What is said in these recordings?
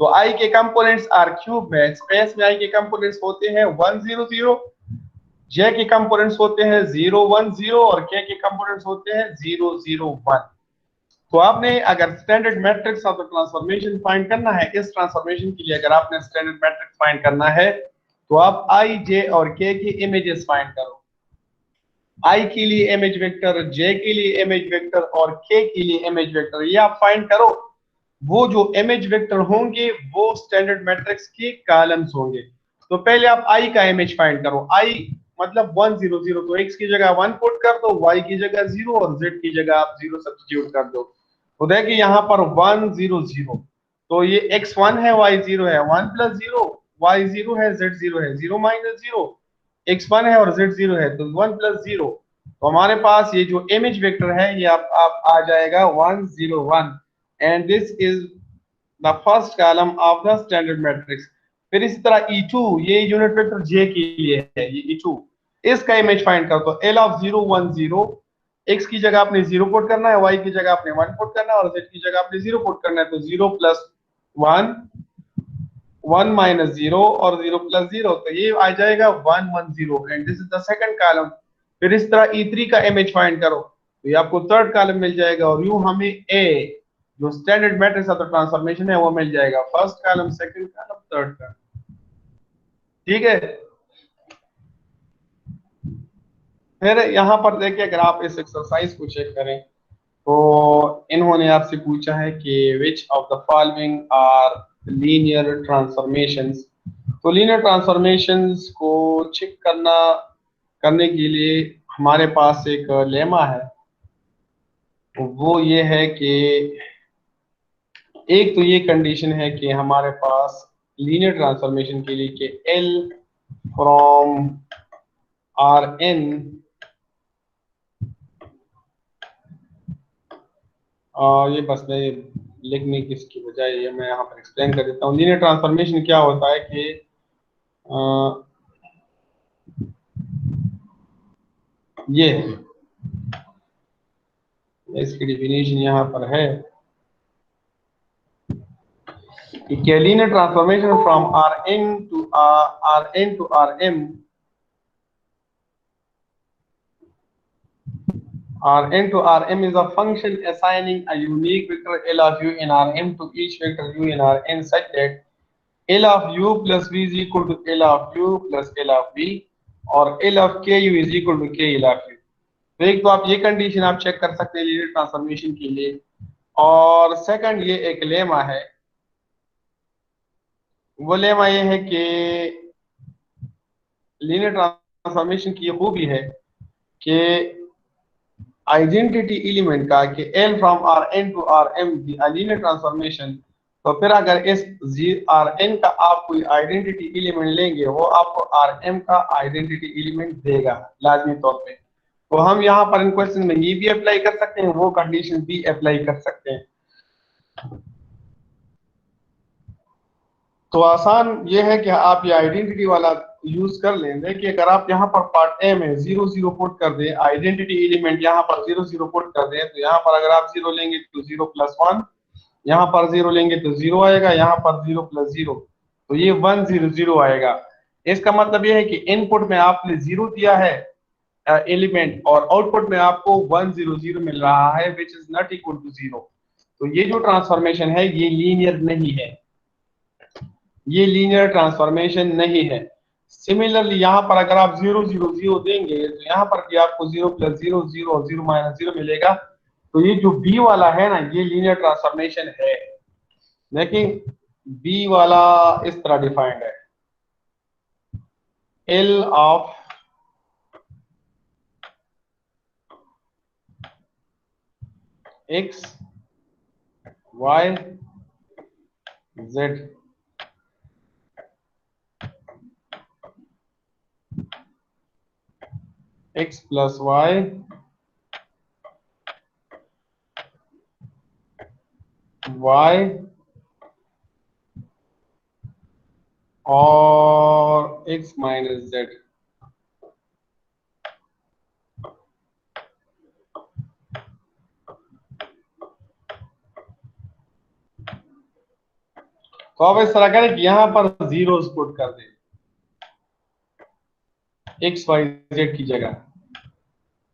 तो आई के components are cube है, स्पेस में आई के कंपोनेंट्स होते हैं 1 0 0, जे के कंपोनेंट्स होते हैं 0 1 0 और के कंपोनेंट्स होते हैं 0 0 1। तो आपने अगर standard matrix of the transformation find करना है, इस ट्रांसफॉर्मेशन के लिए अगर आपने स्टैंडर्ड मैट्रिक्स फाइंड करना है तो आप आई जे और के की इमेजेस फाइंड करो। आई के लिए इमेज वेक्टर, जे के लिए इमेज वेक्टर और के के लिए इमेज वेक्टर, ये आप फाइंड करो। वो जो इमेज वेक्टर होंगे वो स्टैंडर्ड मैट्रिक्स के कॉलम्स होंगे। तो पहले आप आई का इमेज फाइंड करो। आई मतलब 1 0 0, तो x की जगह 1 पुट कर दो, y की जगह 0 और z की जगह आप 0 सब्स्टिट्यूट कर दो। तो देखिए यहाँ पर 1 0 0, तो ये x 1 है y 0 है, 1 प्लस 0 y 0 है z 0 है, 0 माइनस 0 x 1 है और z 0 है, तो 1 प्लस 0। तो हमारे पास ये जो इमेज वेक्टर है ये आप आ जाएगा 1 0 1, and this is the first column of the standard matrix. फिर इसी तरह E2, ये यूनिट वेक्टर J के लिए है, ये E2, इसका इमेज फाइंड कर दो। L ऑफ 0 1 0, x की जगह आपने 0 पुट करना है, y की जगह आपने 1 पुट करना है और z की जगह आपने 0 पुट करना है। तो 0 प्लस 1 1 माइनस 0 और 0 प्लस 0, तो ये आ जाएगा 1 1 0, and this is the second column. फिर इस तरह E3 का इमेज फाइंड करो तो ये आपको थर्ड कॉलम मिल जाएगा, और यूं हमें A जो standard matrix of the transformation है वो मिल जाएगा, first column, second column, third column. ठीक है। फिर यहाँ पर देखिए, अगर आप इस एक्सरसाइज को चेक करें तो इन्होंने आपसे पूछा है कि which of the following are linear transformations. तो लीनियर ट्रांसफॉर्मेशंस को चेक करने के लिए हमारे पास एक लेमा है, वो ये है कि एक तो ये कंडीशन है कि हमारे पास लीनियर ट्रांसफॉर्मेशन के लिए कि L फ्रॉम Rn, ये बस मैं लिखने की इसकी बजाय ये मैं यहाँ पर एक्सप्लेन कर देता हूँ। लीनियर ट्रांसफॉर्मेशन क्या होता है कि ये है, इसकी डिफिनेशन यहाँ पर है कि linear transformation from Rn to Rm, Rn to Rm is a function assigning a unique vector L of u in Rm to each vector u in Rn such that L of u plus v is equal to L of u plus L of v, और L of ku is equal to k L of u। तो एक तो आप ये condition आप check कर सकते हैं लीनियर ट्रांसफॉर्मेशन के लिए, और सेकंड ये एक लेमा है, वो लेमा ये है कि लीनियर ट्रांसफॉर्मेशन की ये खूबी है कि आइडेंटिटी एलिमेंट का कि L from Rn to Rm linear transformation. तो फिर अगर इस Rn का आप कोई आइडेंटिटी एलिमेंट लेंगे वो आपको Rm का आइडेंटिटी एलिमेंट देगा लाजमी तौर पे। तो हम यहाँ पर इन क्वेश्चन में ये भी अप्लाई कर सकते हैं, वो कंडीशन भी अप्लाई कर सकते हैं। तो आसान ये है कि आप ये आइडेंटिटी वाला यूज कर लेंगे कि अगर आप यहाँ पर पार्ट ए में 0 0 पुट कर दें, आइडेंटिटी एलिमेंट यहाँ पर 0 0 पुट कर दें, तो यहाँ पर अगर आप 0 लेंगे तो 0 प्लस 1, यहाँ पर 0 लेंगे तो 0 आएगा, यहाँ पर 0 प्लस 0, तो ये 1 0 0 आएगा। इसका मतलब ये है कि इनपुट में आपने 0 दिया है एलिमेंट, और आउटपुट में आपको 1 0 0 मिल रहा है which is not equal to 0। तो ये जो ट्रांसफॉर्मेशन है ये लीनियर नहीं है, ये लीनियर ट्रांसफॉर्मेशन नहीं है। सिमिलरली यहाँ पर अगर आप 0 0 0 देंगे तो यहाँ पर भी आपको 0 प्लस 0 0 और 0 माइनस 0 मिलेगा। तो ये जो बी वाला है ना, ये लीनियर ट्रांसफॉर्मेशन है, लेकिन बी वाला इस तरह डिफाइंड है, L of x y z x plus y y और x माइनस z। तो अब इस तरह करें कि यहाँ पर जीरोस पुट कर दें एक्स वाई जेड की जगह,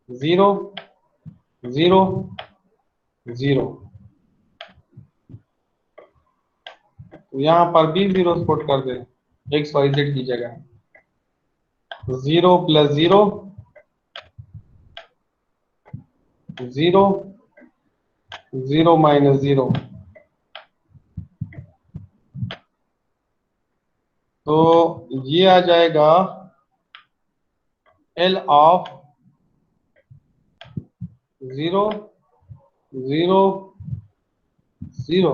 0 0 0, तो यहाँ पर भी जीरो पुट कर दें एक्स वाई जेड की जगह, 0 + 0 0 0 - 0, तो ये आ जाएगा L ऑफ 0 0 0,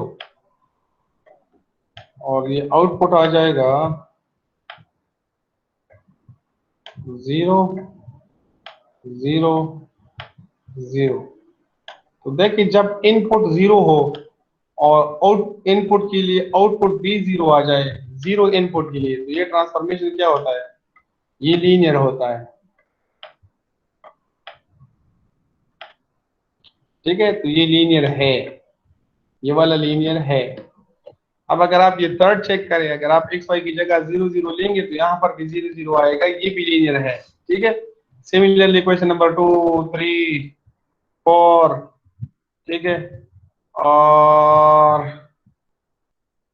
और ये आउटपुट आ जाएगा 0 0 0। तो देखिए जब इनपुट 0 हो और आउट इनपुट के लिए आउटपुट भी 0 आ जाए, 0 इनपुट के लिए, तो ये ट्रांसफॉर्मेशन क्या होता है, ये लीनियर होता है। ठीक है, तो ये लीनियर है, ये वाला लीनियर है। अब अगर आप ये थर्ड चेक करें, अगर आप एक्स वाई की जगह 0 0 लेंगे तो यहाँ पर भी 0 0 आएगा, ये भी लीनियर है। ठीक है, सिमिलरली क्वेश्चन नंबर 2 3 4, ठीक है, और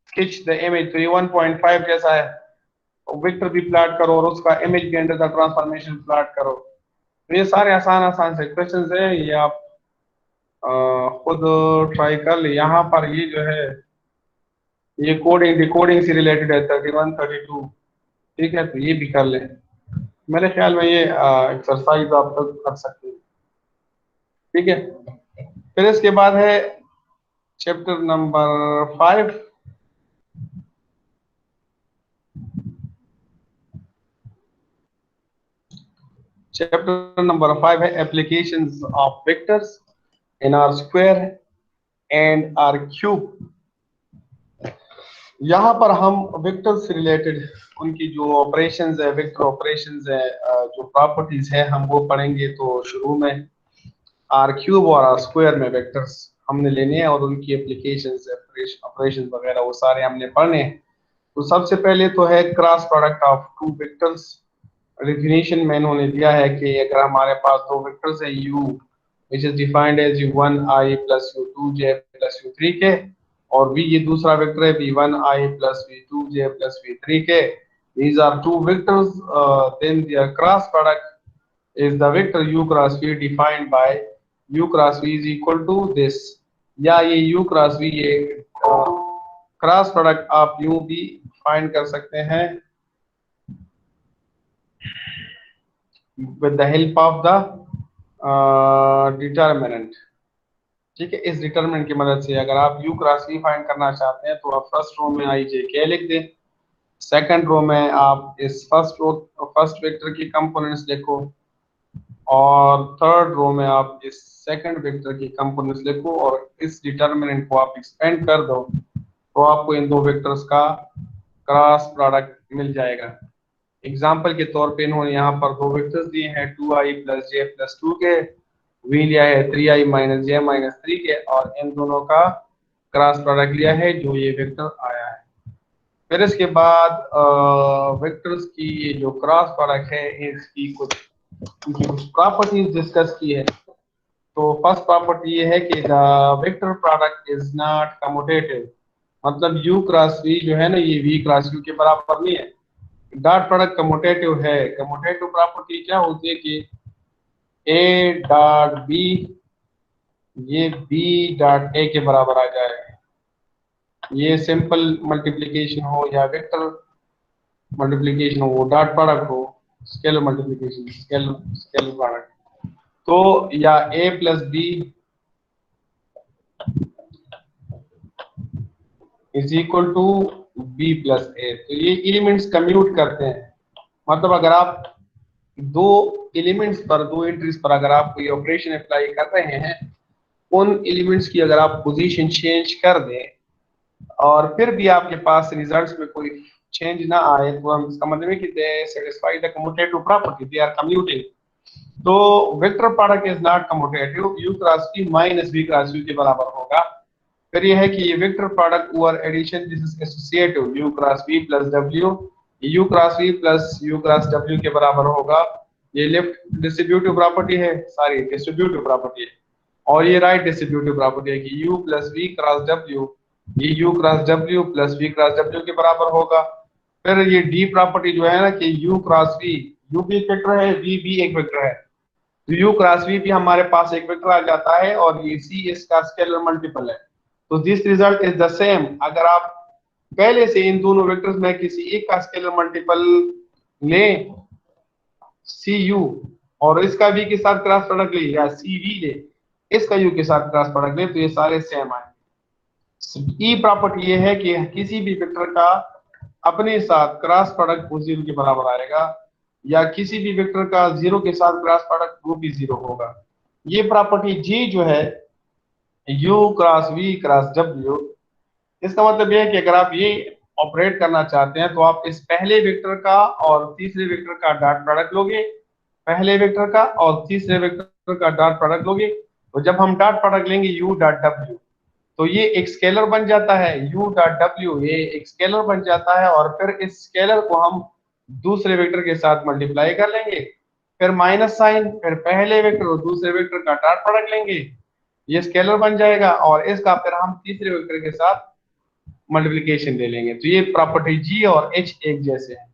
स्केच द इमेज, तो ये 1.5 जैसा है, वेक्टर भी प्लॉट करो और उसका इमेज भी अंडर द ट्रांसफॉर्मेशन प्लॉट करो। तो ये सारे आसान आसान से क्वेश्चंस है, ये आप खुद ट्राई कर ले। यहाँ पर ये जो है ये कोडिंग डिकोडिंग से रिलेटेड है 31 32, ठीक है, तो ये भी कर ले। मेरे ख्याल में ये एक्सरसाइज आप लोग कर सकते हैं। ठीक है, फिर इसके बाद है चैप्टर नंबर 5। चैप्टर नंबर 5 है applications of vectors in R square and R cube. यहाँ पर हम वेक्टर से रिलेटेड उनकी जो ऑपरेशंस है, वेक्टर ऑपरेशंस है, जो प्रॉपर्टीज है, हम वो पढ़ेंगे। तो शुरू में आर क्यूब और आर स्क्वायर में वेक्टर्स हमने लेने हैं और उनकी एप्लीकेशंस, ऑपरेशन वगैरह वो सारे हमने पढ़ने हैं। तो सबसे पहले तो है cross product of two vectors. Definition में इन्होंने दिया है कि अगर हमारे पास दो वेक्टर्स है u which is defined as u1i plus u2j plus u3k, और v ये दूसरा वेक्टर है v1i plus v2j plus v3k, these are two vectors, then their cross product is the vector u cross v defined by u cross v is equal to this, या ये u cross v ये cross product आप यूं भी find कर सकते हैं with the help of the determinant. ठीक है, इस डिटर्मिनेंट की मदद से अगर आप u क्रॉस v फाइंड करना चाहते हैं तो आप फर्स्ट रो में i j k लिख दें, सेकंड रो में आप इस फर्स्ट वेक्टर की कंपोनेंट्स लिखो, और थर्ड रो में आप इस सेकंड वेक्टर की कंपोनेंट्स लिखो, और इस डिटर्मिनेंट को आप एक्सपेंड कर दो तो आपको इन दो वेक्टर्स का क्रॉस प्रोडक्ट मिल जाएगा। एग्जाम्पल के तौर पे इन्होंने यहाँ पर दो वेक्टर्स दिए हैं 2i plus j plus 2k, v लिया है 3i minus j minus 3k, और इन दोनों का क्रॉस प्रोडक्ट लिया है जो ये वेक्टर आया है। फिर इसके बाद वेक्टर्स की जो क्रॉस प्रोडक्ट है इसकी कुछ प्रॉपर्टीज डिस्कस की है। तो फर्स्ट प्रॉपर्टी ये है कि the vector product is not commutative, मतलब u क्रॉस v जो है ना, ये v क्रॉस u के बराबर नहीं है। डॉट प्रोडक्ट कम्यूटेटिव है। कम्यूटेटिव प्रॉपर्टी क्या होती है कि a डॉट b ये b डॉट a के बराबर आ जाए, ये सिंपल मल्टीप्लिकेशन हो या वेक्टर मल्टीप्लिकेशन हो, वो डॉट प्रोडक्ट हो, स्केलर मल्टीप्लिकेशन स्केलर प्रोडक्ट, तो या a plus b is equal to b plus a, तो ये एलिमेंट्स कम्यूट करते हैं। मतलब अगर आप दो एलिमेंट्स पर, दो एंट्रीज पर अगर आप कोई ऑपरेशन अप्लाई कर रहे हैं, उन एलिमेंट्स की अगर आप पोजीशन चेंज कर दें और फिर भी आपके पास रिजल्ट्स में कोई चेंज ना आए, तो हम इसका मतलब है कि they satisfy the commutative property, they are commuting. तो vector product is not commutative, u cross v minus v cross u के बराबर होगा। फिर ये है कि ये vector product over addition this is associative u cross v plus w, u cross v plus u cross w के बराबर होगा। ये लेफ्ट डिस्ट्रीब्यूटिव प्रॉपर्टी है, सॉरी डिस्ट्रीब्यूटिव प्रॉपर्टी है, और ये राइट डिस्ट्रीब्यूटिव प्रॉपर्टी है कि u plus v cross w, ये u cross w plus v cross w के बराबर होगा। फिर ये डी प्रॉपर्टी जो है ना कि u क्रॉस v, u भी एक वेक्टर है, v भी एक वेक्टर है, तो u क्रॉस v भी हमारे पास एक वेक्टर आ जाता है और ये c इसका स्केलर मल्टीपल है। तो this result is the same. अगर आप पहले से इन दोनों वेक्टर्स में किसी एक का स्केलर मल्टीपल लें cu और इसका v के साथ क्रॉस प्रोडक्ट ले या cv ले, इसका u के साथ क्रॉस प्रोडक्ट ले, तो ये सारे सेम आए। ई प्रॉपर्टी ये है कि किसी भी वेक्टर का अपने साथ क्रॉस प्रोडक्ट वो जीरो के बराबर आएगा, या किसी भी वेक्टर का जीरो के साथ क्रॉस प्रोडक्ट वो भी जीरो होगा। ये प्रॉपर्टी जी जो है u cross v cross w, इसका मतलब ये है कि अगर आप ये ऑपरेट करना चाहते हैं तो आप इस पहले वेक्टर का और तीसरे वेक्टर का डॉट प्रोडक्ट लोगे, पहले वेक्टर का और तीसरे वेक्टर का डॉट प्रोडक्ट लोगे, तो जब हम डॉट प्रोडक्ट लेंगे u डॉट w तो ये एक स्केलर बन जाता है, u डॉट w ये एक स्केलर बन जाता है, और फिर इस स्केलर को हम दूसरे वेक्टर के साथ मल्टीप्लाई कर लेंगे, फिर माइनस साइन, फिर पहले वेक्टर और दूसरे वेक्टर का डॉट प्रोडक्ट लेंगे, ये स्केलर बन जाएगा, और इसका फिर हम तीसरे वेक्टर के साथ मल्टीप्लिकेशन ले लेंगे। तो ये प्रॉपर्टी जी और एच एक जैसे हैं,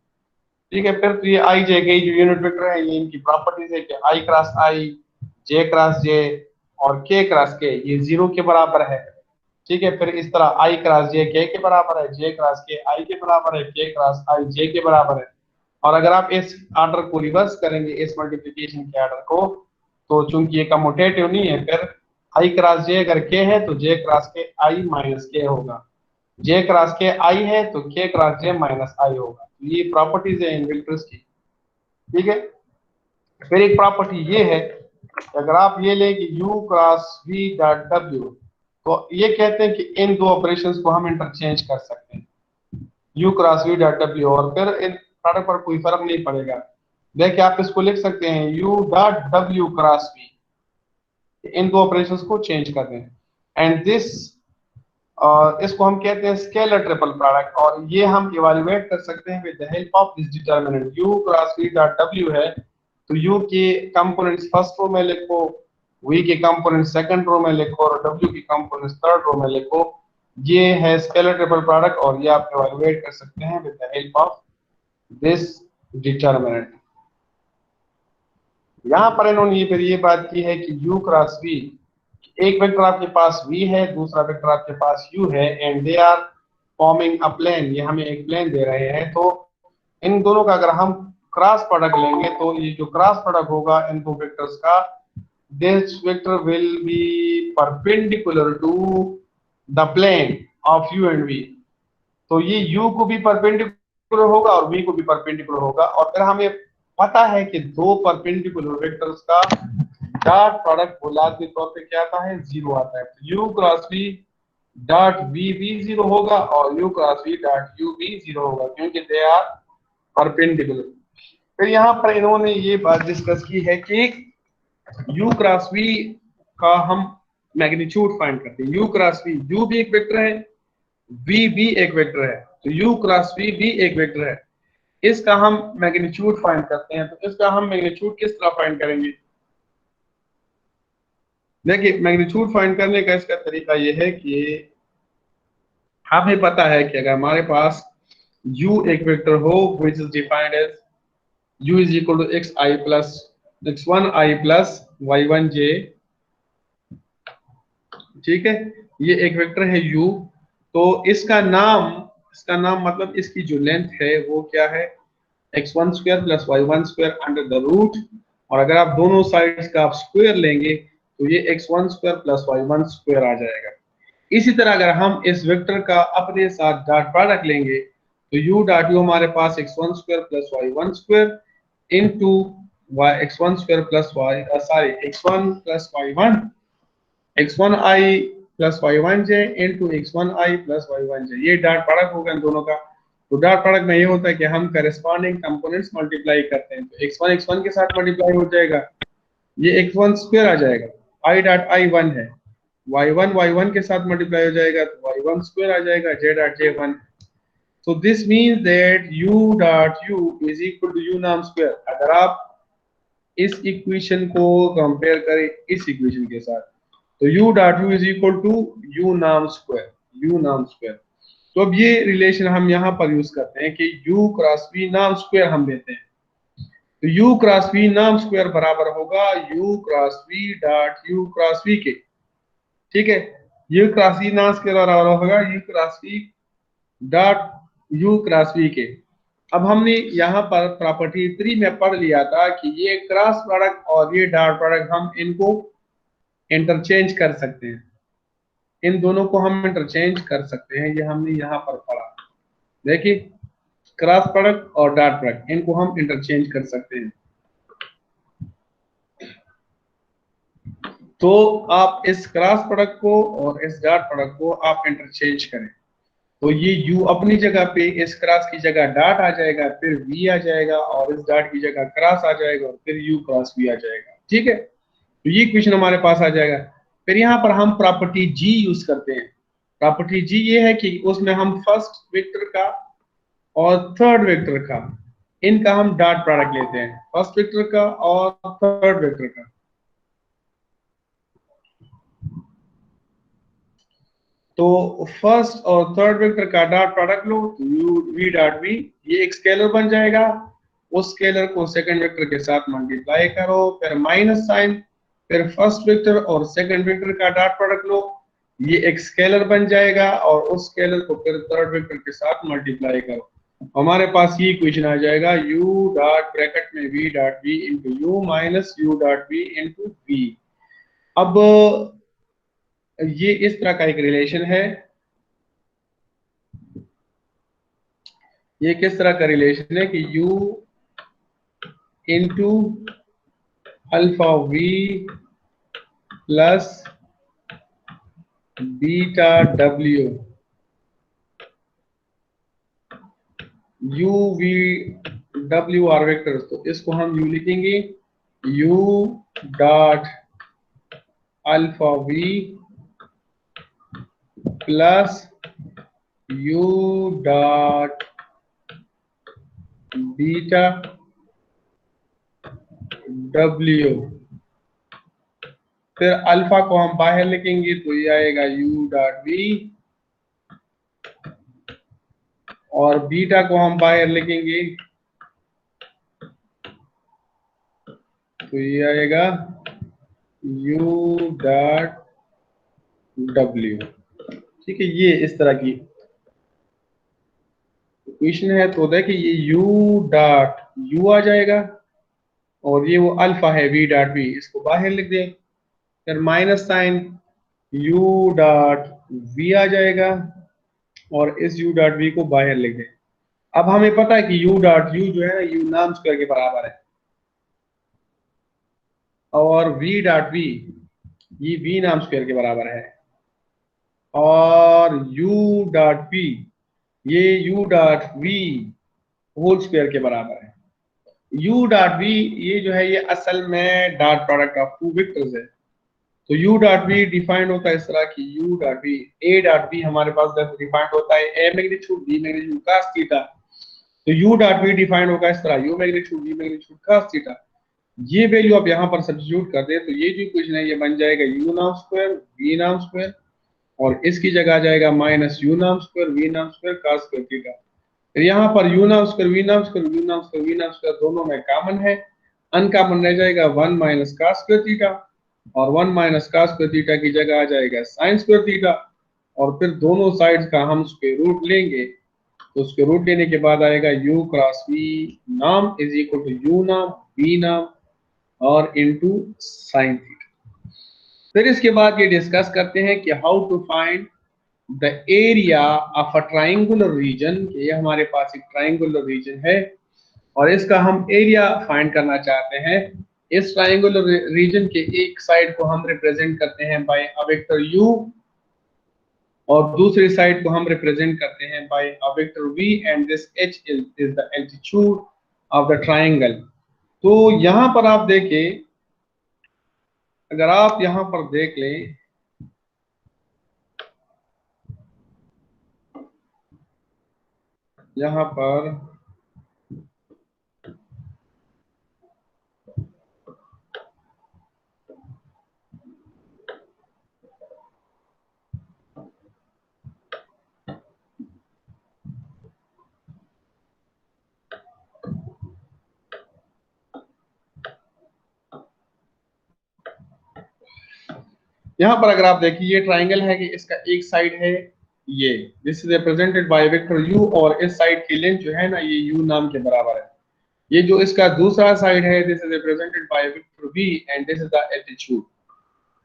ठीक है। फिर तो ये आई जे के जो यूनिट वेक्टर है, ये इनकी प्रॉपर्टीज है कि आई क्रॉस आई, जे क्रॉस जे और के क्रॉस के ये जीरो के बराबर है, ठीक है। फिर इस तरह आई क्रॉस जे के बराबर है, जे क्रॉस के आई के बराबर है, के क्रॉस आई जे के बराबर है। और अगर आप इस ऑर्डर को रिवर्स करेंगे, इस मल्टीप्लिकेशन के ऑर्डर को, तो चूंकि ये कम्यूटेटिव नहीं है, फिर आई क्रॉस जे अगर के है तो जे क्रॉस के आई माइनस के होगा, जे क्रॉस के आई है तो के क्रॉस जे माइनस आई होगा। तो ये प्रॉपर्टीज है इन वेक्टर्स की, ठीक है। फिर एक प्रॉपर्टी ये है कि अगर आप ये लें कि u cross v dot w, तो ये कहते हैं कि इन दो ऑपरेशंस को हम इंटरचेंज कर सकते हैं, u cross v dot w, और फिर इन प्रोडक्ट पर कोई फर्क नहीं पड़ेगा। देखिए आप इसको लिख सकते हैं u dot w cross v, इन दो ऑपरेशंस को चेंज कर दें, एंड दिस इसको हम कहते हैं स्केलर ट्रिपल प्रोडक्ट, और ये हम इवैल्यूएट कर सकते हैं with the help of this determinant. u cross v dot w है तो u के कंपोनेंट्स फर्स्ट रो में लिखो, v के कंपोनेंट्स सेकंड रो में लिखो, और w के कंपोनेंट्स थर्ड रो में लिखो। ये है स्केलर ट्रिपल प्रोडक्ट, और ये आप इवैल्यूएट कर सकते हैं with the help of this determinant. यहाँ पर इन्होंने फिर ये बात की है कि u क्रॉस v, एक वेक्टर आपके पास v है, दूसरा वेक्टर आपके पास u है, and they are forming a plane, ये हमें एक प्लेन दे रहे हैं। तो इन दोनों का अगर हम क्रॉस प्रोडक्ट लेंगे तो ये जो क्रॉस प्रोडक्ट होगा इन दो वेक्टर्स का, this vector will be perpendicular to the plane of u and v। तो ये u को भी परपेंडिकुलर होगा और v को भी परपेंडिकुलर होगा, और फिर हमें पता है कि दो परपेंडिकुलर वेक्टर्स का डॉट प्रोडक्ट बुनियाद के तौर पे क्या आता है, जीरो आता है। तो u cross v dot v भी जीरो होगा और u cross v dot u भी जीरो होगा, क्योंकि दे आर परपेंडिकुलर। फिर यहाँ पर इन्होंने ये बात डिस्कस की है कि u क्रॉस v का हम मैग्नीट्यूड फाइंड करते हैं। u क्रॉस v, u भी एक वेक्टर है, v भी एक वेक्टर है, तो u क्रॉस v भी एक वेक्टर है, इसका हम मैग्नीट्यूड फाइंड करते हैं। तो इसका हम मैग्नीट्यूड किस तरह फाइंड करेंगे? देखिए मैग्नीट्यूड फाइंड करने का इसका तरीका ये है कि हमें पता है कि अगर हमारे पास u एक वेक्टर हो which is defined as u is equal to xi plus x1i plus y1j, ठीक है, ये एक वेक्टर है u, तो इसका नाम मतलब इसकी जो लेंथ है वो क्या है, x1 square plus y1 square under the root, और अगर आप दोनों साइड्स का आप स्क्वायर लेंगे तो ये x1 square plus y1 square आ जाएगा। इसी तरह अगर हम इस वेक्टर का अपने साथ डॉट प्रोडक्ट लेंगे तो u डॉट u हमारे पास x1 square plus y1 square into x1 square plus x1 plus y1 x1i plus y1j into x1i plus y1j, ये डॉट प्रोडक्ट होगा इन दोनों का। तो डॉट प्रोडक्ट में ये होता है कि हम करेस्पॉन्डिंग कंपोनेंट्स मल्टीप्लाई करते हैं, तो x1 के साथ मल्टीप्लाई हो जाएगा, ये x1 स्क्वायर आ जाएगा, i डॉट i 1 है, y1 के साथ मल्टीप्लाई हो जाएगा तो y1 स्क्वायर आ जाएगा, z dot j1। So this means that u dot u is equal to u नाम स्क्वायर। अगर आप इस इक्वेशन को कंपेयर करें इस इक्वेशन के साथ तो u dot u is equal to u नाम स्क्वायर, u नाम स्क्वायर। तो अब ये रिलेशन हम यहाँ पर यूज करते हैं कि u क्रॉस v नाम स्क्वायर हम लेते हैं, तो u क्रॉस v नाम स्क्वायर बराबर होगा u cross v dot u cross v के। ठीक है, u क्रॉस v नाम स्क्वायर बराबर होगा u cross v dot u cross v के। अब हमने यहाँ पर प्रॉपर्टी 3 में पढ़ लिया था कि ये क्रॉस प्रोडक्ट और ये डॉट प्रोडक्ट हम इनको इंटरचेंज कर सकते हैं, इन दोनों को हम इंटरचेंज कर सकते हैं, ये हमने यहाँ पर पढ़ा। देखिए क्रॉस प्रोडक्ट और डॉट प्रोडक्ट इनको हम इंटरचेंज कर सकते हैं। तो आप इस क्रॉस प्रोडक्ट को और इस डॉट प्रोडक्ट को आप इंटरचेंज करें तो ये u अपनी जगह पे इस क्रॉस की जगह डॉट आ जाएगा, फिर v आ जाएगा और इस डॉट की जगह क्रॉस आ जाएगा और फिर u क्रॉस v आ जाएगा। ठीक है, तो ये इक्वेशन हमारे पास आ जाएगा। फिर यहाँ पर हम प्रॉपर्टी g यूज करते हैं। प्रॉपर्टी g ये है कि उसमें हम फर्स्ट वेक्टर का और थर्ड वेक्टर का इनका हम डॉट प्रोडक्ट लेते हैं, फर्स्ट वेक्टर का और थर्ड वेक्टर का। तो फर्स्ट और थर्ड वेक्टर का डॉट प्रोडक्ट लो तो u v डॉट v ये एक स्केलर बन जाएगा, उस स्केलर को सेकंड वेक्टर के साथ मल्टीप्लाई करो, फिर माइनस साइन, फिर फर्स्ट वेक्टर और सेकंड वेक्टर का डॉट प्रोडक्ट लो, ये एक स्केलर बन जाएगा और उस स्केलर को फिर थर्ड वेक्टर के साथ मल्टीप्लाई करो। हमारे पास ये इक्वेशन आ जाएगा u डॉट ब्रैकेट में v dot v into you minus u dot v into v। अब ये इस तरह का एक रिलेशन है, ये किस तरह का रिलेशन है कि u into alpha v plus beta w, u v w are vectors, तो इसको हम u लिखेंगे u dot alpha v plus u dot beta w, फिर अल्फा को हम बाहर लिखेंगे तो ये आएगा u डॉट v और बीटा को हम बाहर लिखेंगे तो ये आएगा u डॉट w। ठीक है, ये इस तरह की इक्वेशन है। तो देखिए ये u डॉट u आ जाएगा और ये वो अल्फा है v डॉट v, इसको बाहर लिख दें, फिर minus sign u dot v आ जाएगा और इस u डॉट v को बाहर लिख दें। अब हमें पता है कि u डॉट u जो है u नाम स्क्वायर के बराबर है और v डॉट v ये v नाम स्क्वायर के बराबर है और u डॉट v ये u dot v whole square के बराबर है। u डॉट v ये जो है ये असल में dot product of two vectors है। तो u डॉट v डिफाइंड होता है इस तरह की u dot v a dot v हमारे पास डिफाइंड होता है a magnitude b magnitude cos theta, तो u डॉट v डिफाइंड होगा इस तरह u magnitude b magnitude cos theta. ये वैल्यू आप यहाँ पर सब्स्टिट्यूट कर दे तो ये जो इक्वेशन है ये बन जाएगा u नाम स्क्वायर v नाम स्क्वायर और इसकी जगह आ जाएगा माइनस u नाम स्क्वायर v नाम स्क्वायर cos स्क्वायर थीटा। फिर यहाँ पर u नाम स्क्वायर v नाम स्क्वायर v नाम स्क्वायर v नाम स्क्वायर दोनों में कॉमन है, अनकॉमन रह जाएगा 1 माइनस cos स्क्वायर थीटा और 1 माइनस cos स्क्वायर थीटा की जगह आ जाएगा sin स्क्वायर थीटा और फिर दोनों साइड्स का हम स्क्वायर रूट लेंगे तो स्क्वायर रूट लेने के बाद आएगा u क्रॉस v नाम इज इक्वल टू u नाम v नाम और इनटू sin थीटा। फिर इसके बाद ये डिस्कस करते हैं कि how to find the area of a triangular region. ये हमारे पास एक ट्राइंगुलर रीजन है और इसका हम एरिया फाइंड करना चाहते हैं। इस ट्राइंगुलर रीजन के एक साइड को हम रिप्रेजेंट करते हैं बाय अ वेक्टर u और दूसरी साइड को हम रिप्रेजेंट करते हैं by a vector v and this h is the altitude of the triangle. तो यहाँ पर आप देखें, अगर आप यहाँ पर देख लें यहाँ पर यहाँ पर अगर आप देखिए ये ट्राइंगल है कि इसका एक साइड है ये, this is represented by vector u, और इस साइड की लेंथ जो है ना ये u नाम के बराबर है। ये जो इसका दूसरा साइड है this is represented by vector v and this is the altitude.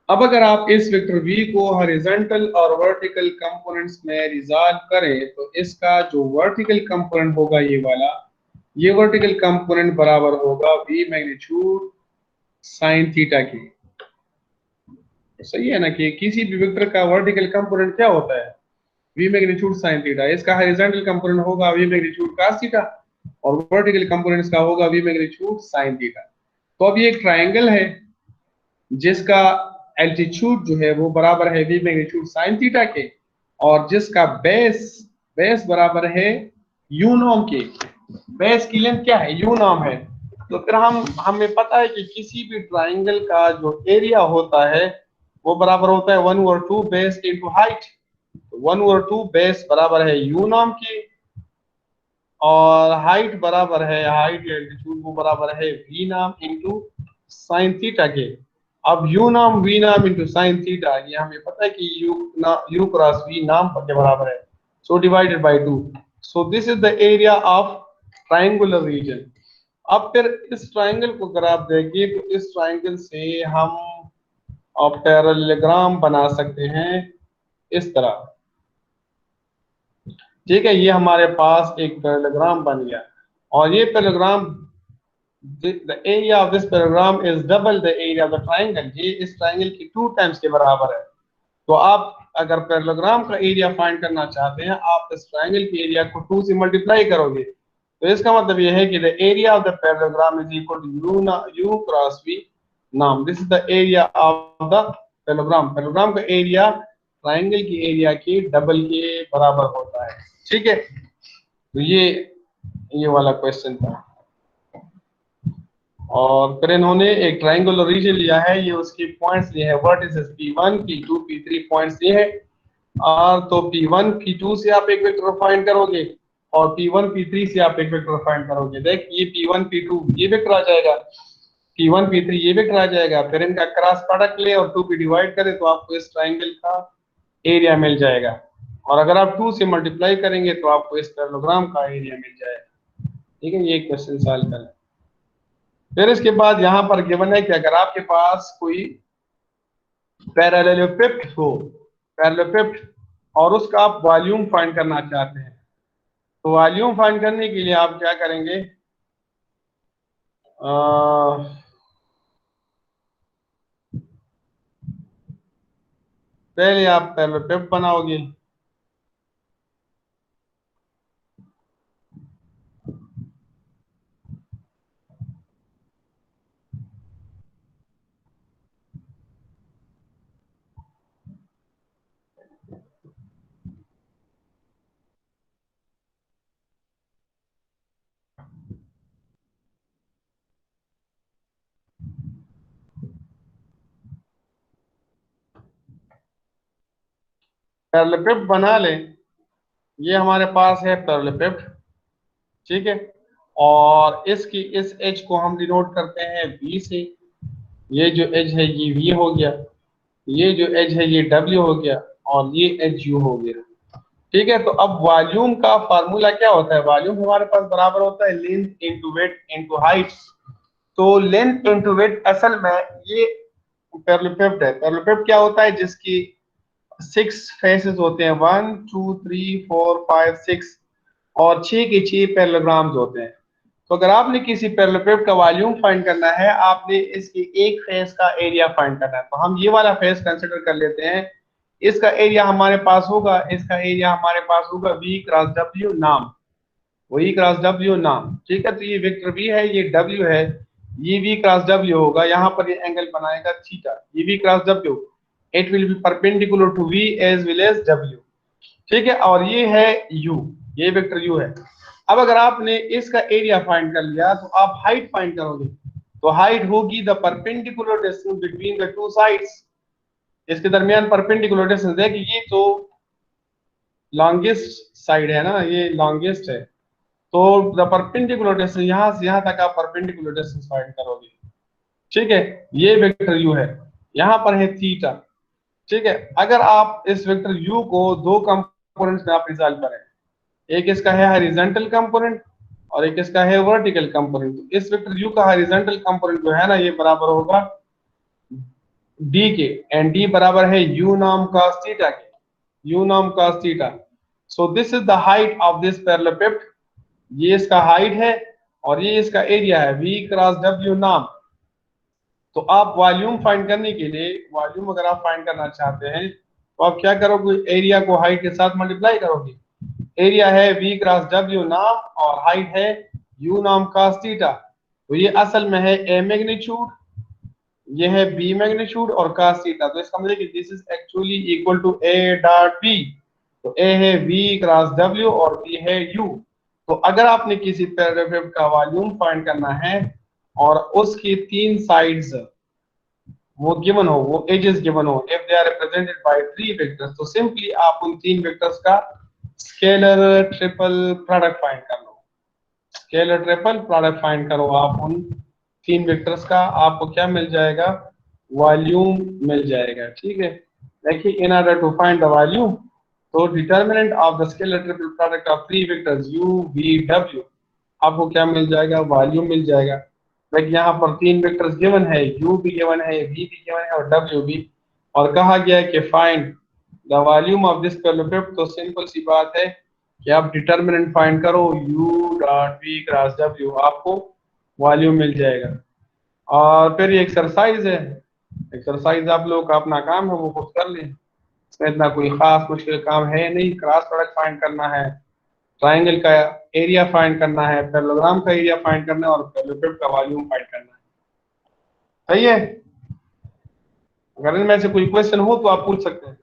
अब अगर आप इस वेक्टर v को हॉरिजॉन्टल और वर्टिकल कंपोनेंट्स में रिजॉल्व करें तो इसका जो वर्टिकल कंपोनेंट होगा ये वाला, ये वर्टिकल कंपोनेंट बराबर होगा v मैग्नीट्यूड साइन थीटा के। सही है ना कि किसी भी वेक्टर का वर्टिकल कंपोनेंट क्या होता है, v मैग्नीट्यूड साइन थीटा। इसका हॉरिजॉन्टल कंपोनेंट होगा v मैग्नीट्यूड cos थीटा और वर्टिकल कंपोनेंट्स का होगा v मैग्नीट्यूड साइन थीटा। तो अब ये एक ट्रायंगल है जिसका एल्टीट्यूड जो है वो बराबर है v मैग्नीट्यूड साइन थीटा के, और जिसका बेस बराबर है u नॉर्म के। बेस की लेंथ क्या है, u नॉर्म है। तो फिर हमें पता है कि किसी भी ट्राइंगल का जो एरिया होता है वो बराबर होता है 1/2 बेस इंटू हाइट। 1/2 बेस बराबर है u नॉर्म की, और हाइट बराबर है, हाइट एल्टीट्यूड वो बराबर है v norm into sine theta के। अब u norm v norm into sine theta, ये हमें पता है कि u क्रॉस v नॉर्म के बराबर है, so divided by 2। So this is the area of triangular region. अब फिर इस ट्रायंगल को अगर आप देखिए तो इस ट्रायंगल से हम पैरेललोग्राम बना सकते हैं इस तरह। ठीक है, ये हमारे पास एक पैरेललोग्राम बन गया, और ये parallelogram, the area of this parallelogram is double the area of the triangle। ये इस ट्रायंगल की 2 टाइम्स के बराबर है। तो आप अगर पैरेललोग्राम का एरिया फाइंड करना चाहते हैं, आप इस ट्रायंगल के एरिया को 2 से मल्टीप्लाई करोगे, तो इसका मतलब यह है कि the area of the parallelogram is equal to u cross v नाम। This is the area of the parallelogram. Parallelogram का एरिया ट्रायंगल की एरिया के डबल के बराबर होता है। ठीक है, तो ये वाला क्वेश्चन था। और फिर इन्होंने एक ट्रायंगुलर रीजन लिया है, ये उसकी पॉइंट्स लिए है, vertices P1 P2 P3 points लिए है। और तो P1 P2 से आप एक वेक्टर फाइंड करोगे और P1 P3 से आप एक वेक्टर फाइंड करोगे। देख ये P1 P2 ये वेक्टर आ जाएगा, P1 P3 ये वेक्टर आ जाएगा, फिर इनका क्रॉस प्रोडक्ट ले और 2 पे डिवाइड करें तो आपको इस ट्रायंगल का एरिया मिल जाएगा। और अगर आप 2 से मल्टीप्लाई करेंगे तो आपको इस पैरेललोग्राम का एरिया मिल जाएगा। ठीक है, ये क्वेश्चन सॉल्व करें। फिर इसके बाद यहाँ पर गिवन है कि अगर आपके पास कोई पैरेललोपिड हो, पैरेललोपिड, और उसका आप वॉल्यूम फाइंड करना चाहते हैं, तो वॉल्यूम फाइंड करने के लिए आप क्या करेंगे, पहले आप पैरेललोपिड बनाओगे। पैरेललोपिड बना लें, ये हमारे पास है पैरेललोपिड। ठीक है, और इसकी इस एज को हम डिनोट करते हैं बी से। ये जो एज है ये वी हो गया, ये जो एज है ये डब्ल्यू हो गया, और ये एज यू हो गया। ठीक है, तो अब वॉल्यूम का फार्मूला क्या होता है, वॉल्यूम हमारे पास बराबर होता है length into weight into height. तो लेंथ इंटू वेट असल में ये पैरेललोपिड है। पैरेललोपिड क्या होता है, जिसकी 6 फेसेस होते हैं, 1 2 3 4 5 6, और 6 के 6 पैरेललोग्राम्स होते हैं। तो अगर आपने किसी पैरेललोपिड का वॉल्यूम फाइंड करना है, आपने इसके एक फेस का एरिया फाइंड करना है। तो हम ये वाला फेस कंसिडर कर लेते हैं, इसका एरिया हमारे पास होगा, इसका एरिया हमारे पास होगा v क्रॉस w नाम, वही क्रॉस w नाम। ठीक है, तो ये वेक्टर v है, ये w है, ये v क्रॉस w होगा, यहाँ पर ये एंगल बनाएगा थीटा, ये v cross w, it will be perpendicular to v as well as w। ठीक है, और ये है u। ये वेक्टर u है। अब अगर आपने इसका एरिया फाइंड कर लिया तो आप हाइट फाइंड करोगे, तो हाइट होगी the perpendicular distance between the two sides, इसके दरमियान परपेंडिकुलर डिस्टेंस है कि ये तो लॉन्गेस्ट साइड है ना, ये लॉन्गेस्ट है, तो द परपेंडिकुलर डिस्टेंस यहां से यहां तक आप परपेंडिकुलर डिस्टेंस फाइंड करोगे। ठीक है, ये वेक्टर u है, यहां पर है थीटा। ठीक है, अगर आप इस वेक्टर u को दो कंपोनेंट्स में आप निकाल करें, एक इसका है हॉरिजॉन्टल कंपोनेंट और एक इसका है वर्टिकल कंपोनेंट, तो इस वेक्टर u का हॉरिजॉन्टल कंपोनेंट जो है ना ये बराबर होगा d के, एंड d बराबर है u नाम cos थीटा के, u नाम cos theta. So this is the height of this parallelepiped, ये इसका हाइट है और ये इसका एरिया है v क्रॉस w नाम। तो आप वॉल्यूम फाइंड करने के लिए, वॉल्यूम अगर आप फाइंड करना चाहते हैं तो आप क्या करोगे, एरिया को हाइट के साथ मल्टीप्लाई करोगे। एरिया है v क्रॉस w नाम और हाइट है u नाम cos थीटा, तो ये असल में है a मैग्नीट्यूड, ये है b मैग्नीट्यूड और cos थीटा, तो इसका मतलब कि this is actually equal to a dot b। तो a है v क्रॉस w और b है u। तो अगर आपने किसी पैराग्राफ का वॉल्यूम फाइंड करना है और उसकी तीन साइड्स वो गिवन हो, वो एजेस गिवन हो, if they are represented by three vectors, तो सिंपली आप उन तीन वेक्टर्स का स्केलर ट्रिपल प्रोडक्ट फाइंड कर लो। स्केलर ट्रिपल प्रोडक्ट फाइंड करो आप उन तीन वेक्टर्स का, आपको क्या मिल जाएगा, वॉल्यूम मिल जाएगा। ठीक है, देखिए in order to find the volume, तो determinant of the scalar triple product of three vectors u v w, आपको क्या मिल जाएगा, वॉल्यूम मिल जाएगा। लाइक यहाँ पर तीन वेक्टर्स गिवन है, u भी गिवन है, v भी गिवन है और w भी, और कहा गया है कि find the volume of this parallelepiped. तो सिंपल सी बात है कि आप डिटर्मिनेंट फाइंड करो u dot v cross w, आपको वॉल्यूम मिल जाएगा। और फिर ये एक्सरसाइज है, एक्सरसाइज आप लोगों का अपना काम है वो खुद कर लें, इसमें इतना कोई खास मुश्किल काम है नहीं। क्रॉस प्रोडक्ट फाइंड करना है, ट्राइंगल का एरिया फाइंड करना है, पैरेललोग्राम का एरिया फाइंड करना है और पैरेललोपेप्ड का वॉल्यूम फाइंड करना है। सही है, अगर इनमें से कोई क्वेश्चन हो तो आप पूछ सकते हैं।